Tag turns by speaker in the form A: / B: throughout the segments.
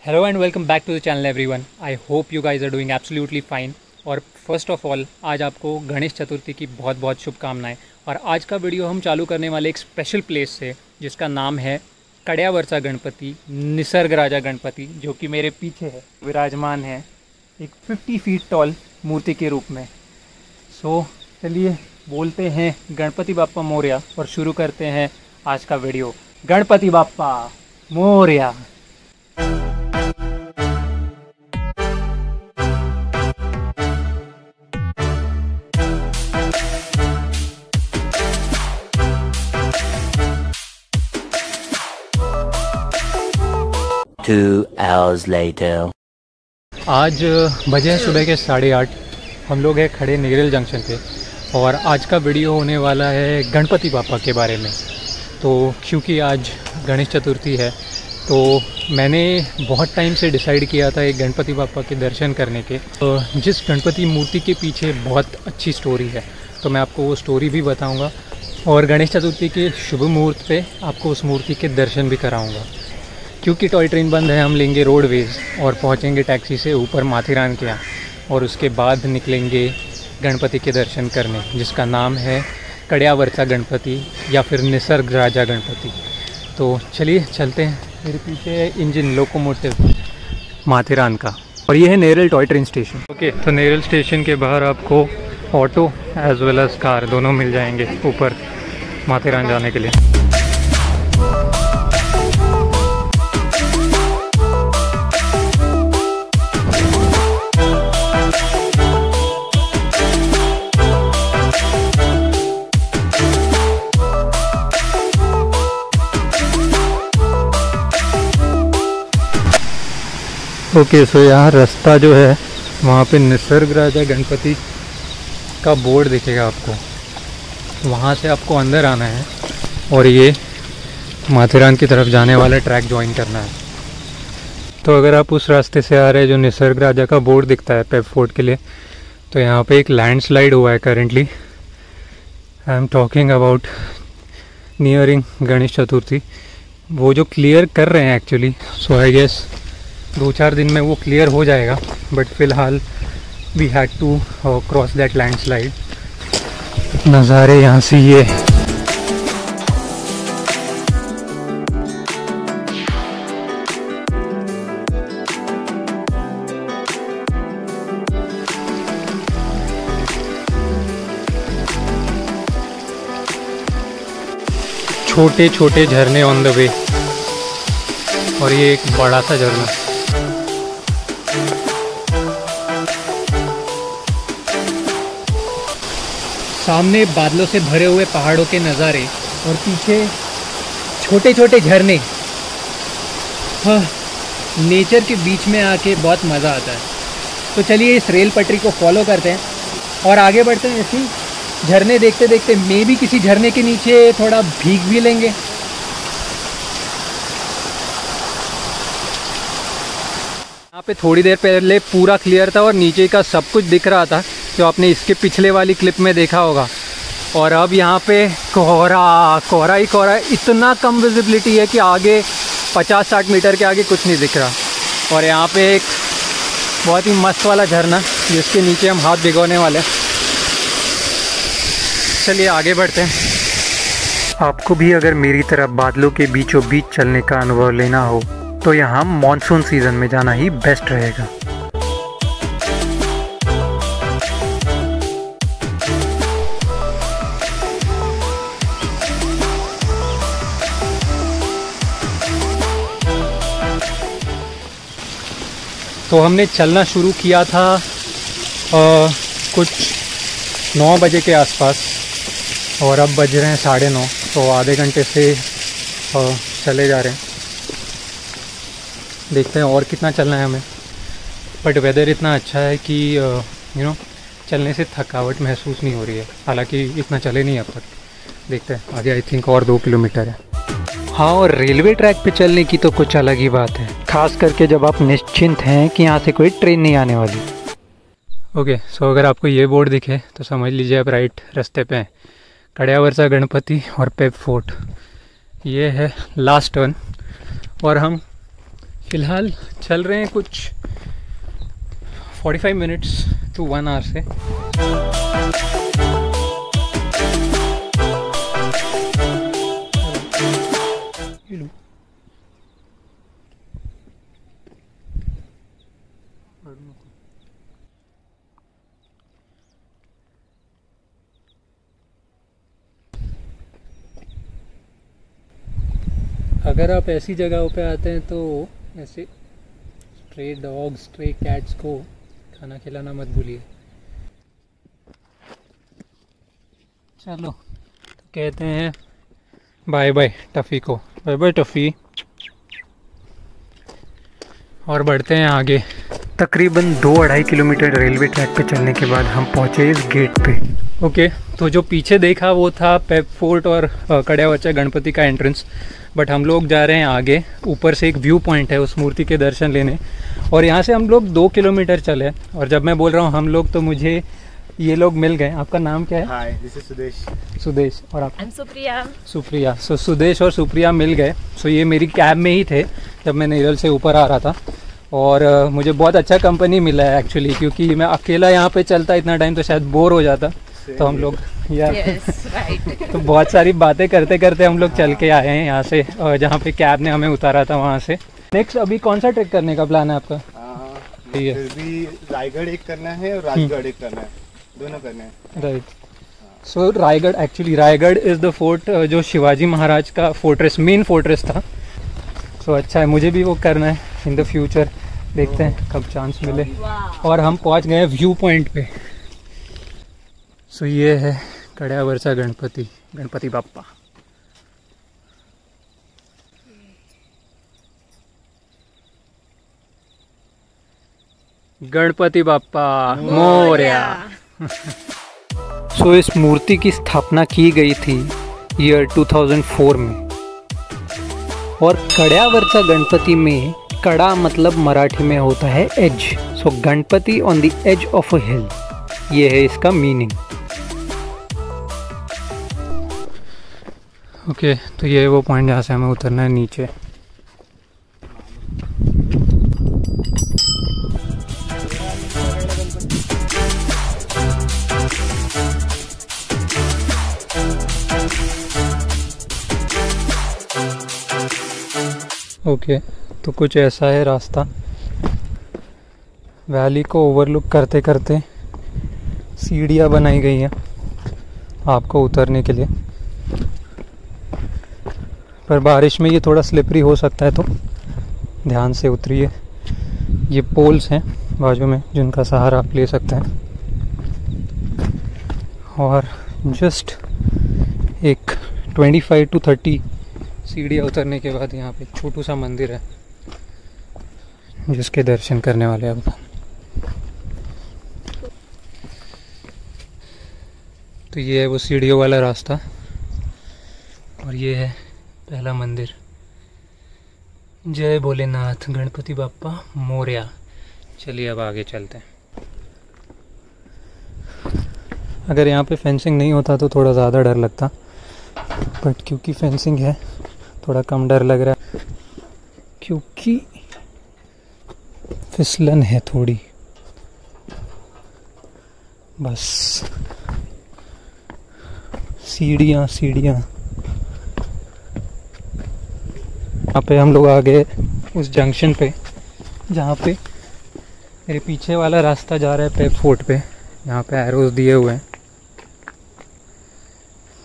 A: Hello and welcome back to the channel everyone. I hope you guys are doing absolutely fine. और first of all आज आपको गणेश चतुर्थी की बहुत बहुत शुभकामनाएं। और आज का वीडियो हम चालू करने वाले एक स्पेशल प्लेस से जिसका नाम है कड़ियावरचा गणपति निसर्ग राजा गणपति, जो कि मेरे पीछे है विराजमान है एक 50 फीट टॉल मूर्ति के रूप में। सो चलिए बोलते हैं गणपति बाप्पा मोरया और शुरू करते हैं आज का video. Ganpati Bappa Morya.
B: Two hours later.
A: आज बजे हैं सुबह के 8:30। हम लोग हैं खड़े नेरल जंक्शन पे और आज का वीडियो होने वाला है गणपति बाप्पा के बारे में। तो क्योंकि आज गणेश चतुर्थी है तो मैंने बहुत टाइम से डिसाइड किया था एक गणपति बाप्पा के दर्शन करने के। तो जिस गणपति मूर्ति के पीछे बहुत अच्छी स्टोरी है, तो मैं आपको वो स्टोरी भी बताऊंगा और गणेश चतुर्थी के शुभ मुहूर्त पे आपको उस मूर्ति के दर्शन भी कराऊंगा। क्योंकि टॉय ट्रेन बंद है, हम लेंगे रोडवेज़ और पहुंचेंगे टैक्सी से ऊपर माथेरान के यहाँ और उसके बाद निकलेंगे गणपति के दर्शन करने, जिसका नाम है कड़ियावरचा गणपति या फिर निसर्ग राजा गणपति। तो चलिए चलते हैं। मेरे पीछे है इंजन लोकोमोटिव माथेरान का और ये है Neral toy train station. Okay, तो नेरल स्टेशन के बाहर आपको auto as well as car दोनों मिल जाएंगे ऊपर माथेरान जाने के लिए। ओके, सो यहाँ रास्ता जो है वहाँ पे निसर्ग राजा गणपति का बोर्ड दिखेगा आपको। वहाँ से आपको अंदर आना है और ये माथेरान की तरफ जाने वाला ट्रैक ज्वाइन करना है। तो अगर आप उस रास्ते से आ रहे हैं जो निसर्ग राजा का बोर्ड दिखता है पेप फोर्ट के लिए, तो यहाँ पे एक लैंडस्लाइड हुआ है currently. I am talking about nearing Ganesh Chaturthi. वो जो क्लियर कर रहे हैं एक्चुअली, सो आई गेस 2-4 दिन में वो क्लियर हो जाएगा, बट फ़िलहाल we had to cross that landslide. नज़ारे यहाँ से ये छोटे छोटे झरने ऑन द वे और ये एक बड़ा सा झरना। सामने बादलों से भरे हुए पहाड़ों के नज़ारे और पीछे छोटे छोटे झरने। हाँ, नेचर के बीच में आके बहुत मज़ा आता है। तो चलिए इस रेल पटरी को फॉलो करते हैं और आगे बढ़ते हैं। ऐसे झरने देखते देखते मे भी किसी झरने के नीचे थोड़ा भीग भी लेंगे। यहाँ पे थोड़ी देर पहले पूरा क्लियर था और नीचे का सब कुछ दिख रहा था, जो आपने इसके पिछले वाली क्लिप में देखा होगा। और अब यहाँ पे कोहरा कोहरा ही कोहरा, इतना कम विजिबिलिटी है कि आगे 50-60 मीटर के आगे कुछ नहीं दिख रहा। और यहाँ पे एक बहुत ही मस्त वाला झरना जिसके नीचे हम हाथ भिगोने वाले हैं। चलिए आगे बढ़ते हैं। आपको भी अगर मेरी तरह बादलों के बीचों बीच चलने का अनुभव लेना हो तो यहाँ मॉनसून सीज़न में जाना ही बेस्ट रहेगा। तो हमने चलना शुरू किया था कुछ 9 बजे के आसपास और अब बज रहे हैं 9:30। तो आधे घंटे से चले जा रहे हैं। देखते हैं और कितना चलना है हमें। बट वेदर इतना अच्छा है कि चलने से थकावट महसूस नहीं हो रही है। हालांकि इतना चले नहीं अब तक। देखते हैं आगे, आई थिंक और 2 किलोमीटर है। हाँ, और रेलवे ट्रैक पे चलने की तो कुछ अलग ही बात है, खास करके जब आप निश्चिंत हैं कि यहाँ से कोई ट्रेन नहीं आने वाली। ओके, सो अगर आपको ये बोर्ड दिखे तो समझ लीजिए आप राइट रास्ते पे हैं। कड़ियावरचा गणपति और पेप फोर्ट, ये है लास्ट टर्न और हम फ़िलहाल चल रहे हैं कुछ 45 मिनट्स to 1 hour से। अगर आप ऐसी जगहों पे आते हैं तो ऐसे स्ट्रे डॉग्स, स्ट्रे कैट्स को खाना खिलाना मत भूलिए। चलो तो कहते हैं बाय बाय टफ़ी को, बाय बाय टफ़ी, और बढ़ते हैं आगे। तकरीबन 2-2.5 किलोमीटर रेलवे ट्रैक पे चलने के बाद हम पहुँचे इस गेट पे। ओके, तो जो पीछे देखा वो था पेप फोर्ट और कड़ियावर्चा गणपति का एंट्रेंस, बट हम लोग जा रहे हैं आगे। ऊपर से एक व्यू पॉइंट है उस मूर्ति के दर्शन लेने, और यहाँ से हम लोग 2 किलोमीटर चले। और जब मैं बोल रहा हूँ हम लोग, तो मुझे ये लोग मिल गए। आपका नाम क्या है?
B: हाय, दिस इज सुदेश।
A: सुदेश। और आप?
C: सुप्रिया।
A: सुप्रिया। सो सुदेश और सुप्रिया मिल गए। सो ये मेरी कैब में ही थे जब मैं नेरल से ऊपर आ रहा था, और मुझे बहुत अच्छा कंपनी मिला है एक्चुअली, क्योंकि मैं अकेला यहाँ पे चलता इतना टाइम तो शायद बोर हो जाता। तो हम लोग तो बहुत सारी बातें करते करते हम लोग चल के आए हैं यहाँ से, जहाँ पे कैब ने हमें उतारा था वहाँ से। नेक्स्ट अभी कौन सा ट्रेक करने का प्लान है आपका?
B: फिर भी रायगढ़ एक करना है और राजगढ़ एक करना है, दोनों करना है।
A: Right. So Raigarh, actually Raigarh is the fort जो शिवाजी महाराज का फोर्ट्रेस, मेन फोर्ट्रेस था। सो अच्छा है, मुझे भी वो करना है इन द फ्यूचर। देखते हैं कब चांस मिले। और हम पहुंच गए व्यू पॉइंट पे। सो ये है कड़ियावर्चा गणपति, गणपति बाप्पा। गणपति बाप्पा मोरया। सो इस मूर्ति की स्थापना की गई थी ईयर 2004 में। और कड़ियावर्चा गणपति में कड़ा मतलब मराठी में होता है edge. So Ganpati on the edge of a hill, ये है इसका मीनिंग। ओके, तो ये है वो पॉइंट जहाँ से हमें उतरना है नीचे। ओके, तो कुछ ऐसा है रास्ता। वैली को ओवरलुक करते करते सीढ़ियाँ बनाई गई हैं आपको उतरने के लिए, पर बारिश में ये थोड़ा स्लिपरी हो सकता है, तो ध्यान से उतरिए। ये पोल्स हैं बाजू में जिनका सहारा आप ले सकते हैं। और जस्ट एक 25 to 30 सीढ़ियाँ उतरने के बाद यहाँ पे छोटू सा मंदिर है जिसके दर्शन करने वाले अब। तो ये है वो सीढ़ियों वाला रास्ता, और ये है पहला मंदिर। जय भोलेनाथ, गणपति बाप्पा मोरया। चलिए अब आगे चलते हैं। अगर यहाँ पे फेंसिंग नहीं होता तो थोड़ा ज़्यादा डर लगता, बट क्योंकि फेंसिंग है थोड़ा कम डर लग रहा है, क्योंकि फिसलन है थोड़ी बस। सीढ़ियाँ सीढ़ियाँ। यहाँ पे हम लोग आ गए उस जंक्शन पे जहाँ पे मेरे पीछे वाला रास्ता जा रहा है पेप फोर्ट पे। यहाँ पे एरोज दिए हुए हैं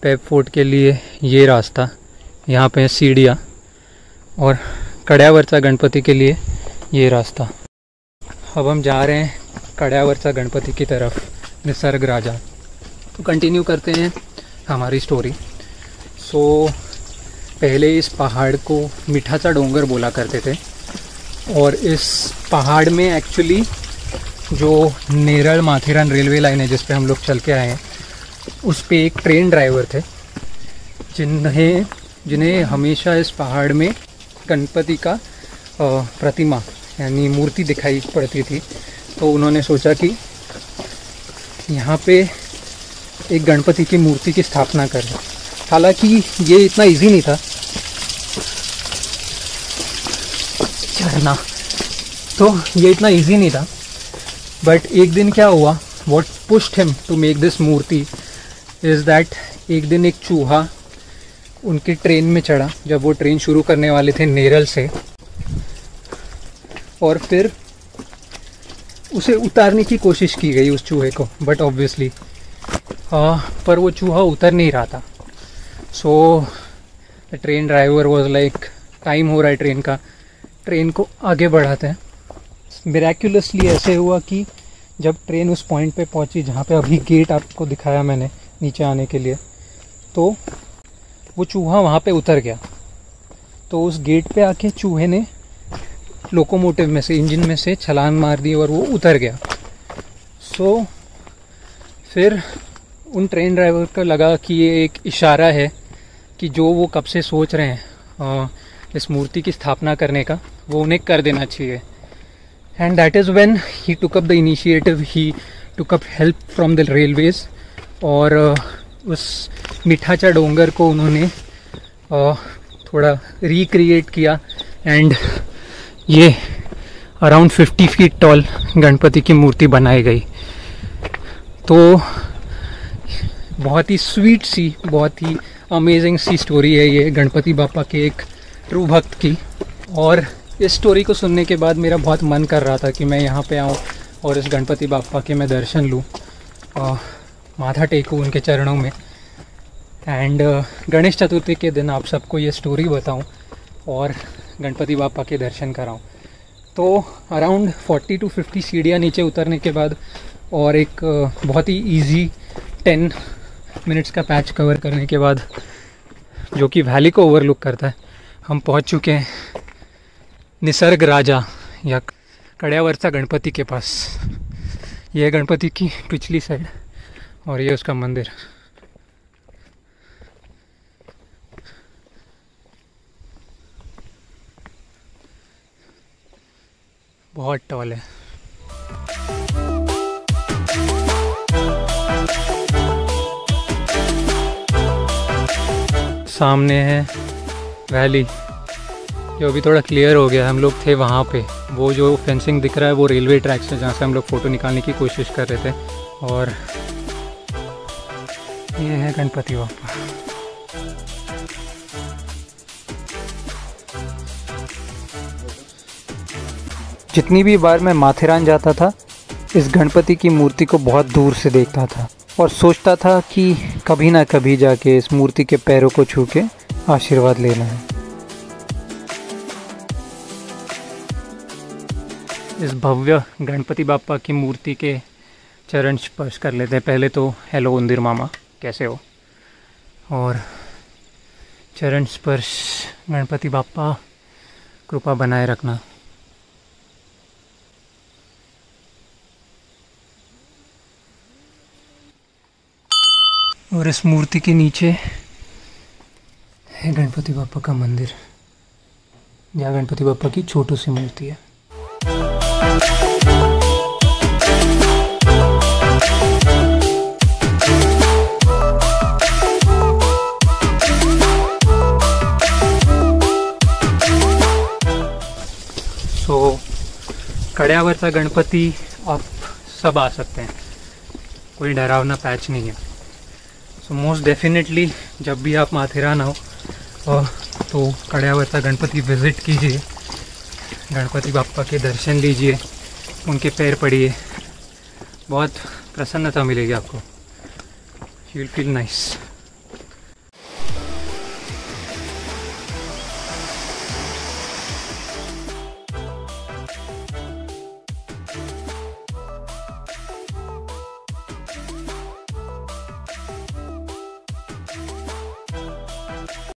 A: पेप फोर्ट के लिए। ये रास्ता, यहाँ पे सीढ़ियाँ, और कड़ियावर्चा गणपति के लिए ये रास्ता। अब हम जा रहे हैं कड़ियावर्चा गणपति की तरफ, निसर्ग राजा। तो कंटिन्यू करते हैं हमारी स्टोरी। सो पहले इस पहाड़ को मीठाचा डोंगर बोला करते थे, और इस पहाड़ में एक्चुअली जो नेरल माथेरान रेलवे लाइन है जिस पे हम लोग चल के आए हैं, उस पे एक ट्रेन ड्राइवर थे जिन्हें हमेशा इस पहाड़ में गणपति का प्रतिमा यानी मूर्ति दिखाई पड़ती थी। तो उन्होंने सोचा कि यहाँ पे एक गणपति की मूर्ति की स्थापना करें। हालांकि ये इतना इजी नहीं था, चढ़ना। तो ये इतना इजी नहीं था, बट एक दिन क्या हुआ, what pushed him to make this मूर्ति इज़ दैट एक दिन एक चूहा उनकी ट्रेन में चढ़ा जब वो ट्रेन शुरू करने वाले थे नेरल से, और फिर उसे उतारने की कोशिश की गई उस चूहे को, बट ऑब्वियसली पर वो चूहा उतर नहीं रहा था। So the train driver was like time हो रहा है ट्रेन का, ट्रेन को आगे बढ़ाते हैं। मिरेक्युलसली ऐसे हुआ कि जब ट्रेन उस पॉइंट पे पहुंची जहाँ पे अभी गेट आपको दिखाया मैंने नीचे आने के लिए, तो वो चूहा वहाँ पे उतर गया। तो उस गेट पे आके चूहे ने लोकोमोटिव में से, इंजन में से छलांग मार दी और वो उतर गया। सो फिर उन ट्रेन ड्राइवर को लगा कि ये एक इशारा है कि जो वो कब से सोच रहे हैं इस मूर्ति की स्थापना करने का, वो उन्हें कर देना चाहिए। And that is when he took up the initiative, he took up help from the railways, और उस मिठाचा डोंगर को उन्होंने थोड़ा रिक्रिएट किया, एंड ये अराउंड 50 फीट टॉल गणपति की मूर्ति बनाई गई। तो बहुत ही स्वीट सी, बहुत ही अमेजिंग सी स्टोरी है ये गणपति बापा के एक ट्रू भक्त की। और इस स्टोरी को सुनने के बाद मेरा बहुत मन कर रहा था कि मैं यहाँ पे आऊँ और इस गणपति बापा के मैं दर्शन लूँ, माथा टेकूँ उनके चरणों में, एंड गणेश चतुर्थी के दिन आप सबको ये स्टोरी बताऊँ और गणपति बापा के दर्शन कराऊँ। तो अराउंड 40 to 50 सीढ़ियाँ नीचे उतरने के बाद और एक बहुत ही इजी 10 मिनट्स का पैच कवर करने के बाद, जो कि वैली को ओवरलुक करता है, हम पहुंच चुके हैं निसर्ग राजा या कड़ियावरचा गणपति के पास। यह है गणपति की पिछली साइड और ये उसका मंदिर। बहुत टॉल है। सामने है वैली, जो अभी थोड़ा क्लियर हो गया। हम लोग थे वहाँ पे, वो जो फेंसिंग दिख रहा है वो रेलवे ट्रैक से, जहाँ से हम लोग फ़ोटो निकालने की कोशिश कर रहे थे। और ये है गणपति बापा। जितनी भी बार मैं माथेरान जाता था, इस गणपति की मूर्ति को बहुत दूर से देखता था और सोचता था कि कभी ना कभी जाके इस मूर्ति के पैरों को छू के आशीर्वाद लेना है। इस भव्य गणपति बापा की मूर्ति के चरण स्पर्श कर लेते हैं। पहले तो हेलो इंदिर मामा, कैसे हो? और चरण स्पर्श। गणपति बापा कृपा बनाए रखना। और इस मूर्ति के नीचे है गणपति बापा का मंदिर, जहाँ गणपति बापा की छोटी सी मूर्ति है। सो कड़ियावरचा गणपति आप सब आ सकते हैं, कोई डरावना पैच नहीं है। तो मोस्ट डेफिनेटली जब भी आप माथेरान आओ तो कड़ियावरचा गणपति विज़िट कीजिए, गणपति बापा के दर्शन लीजिए, उनके पैर पड़िए, बहुत प्रसन्नता मिलेगी आपको। You will feel nice.